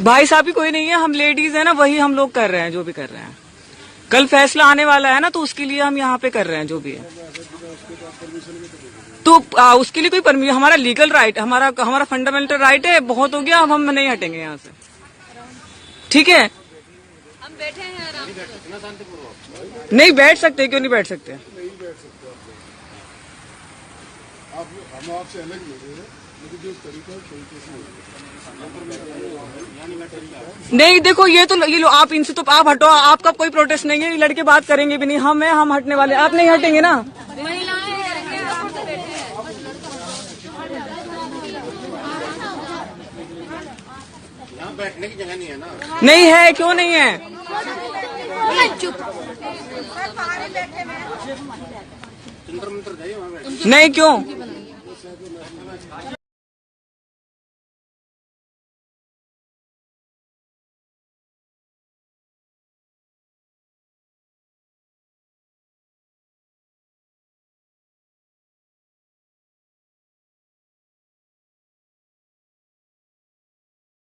भाई साहब की कोई नहीं है, हम लेडीज है ना, वही हम लोग कर रहे हैं जो भी कर रहे हैं। कल फैसला आने वाला है ना, तो उसके लिए हम यहाँ पे कर रहे हैं जो भी है। तो उसके लिए कोई परमिशन, हमारा लीगल राइट, हमारा फंडामेंटल राइट है। बहुत हो गया, अब हम नहीं हटेंगे यहाँ से, ठीक है। हम बैठे हैं आराम से। नहीं बैठ सकते, क्यों नहीं बैठ सकते? हम आपसे अलग नहीं है, लेकिन जो तरीका नहीं देखो, ये लो आप इनसे, तो आप हटो, आपका कोई प्रोटेस्ट नहीं है, ये लड़के बात करेंगे भी नहीं, हम हटने वाले, आप नहीं हटेंगे ना। यहाँ बैठने की जगह नहीं है ना। नहीं है, क्यों नहीं है? जंतर मंतर जाइए वहाँ बैठ। नहीं, क्यों?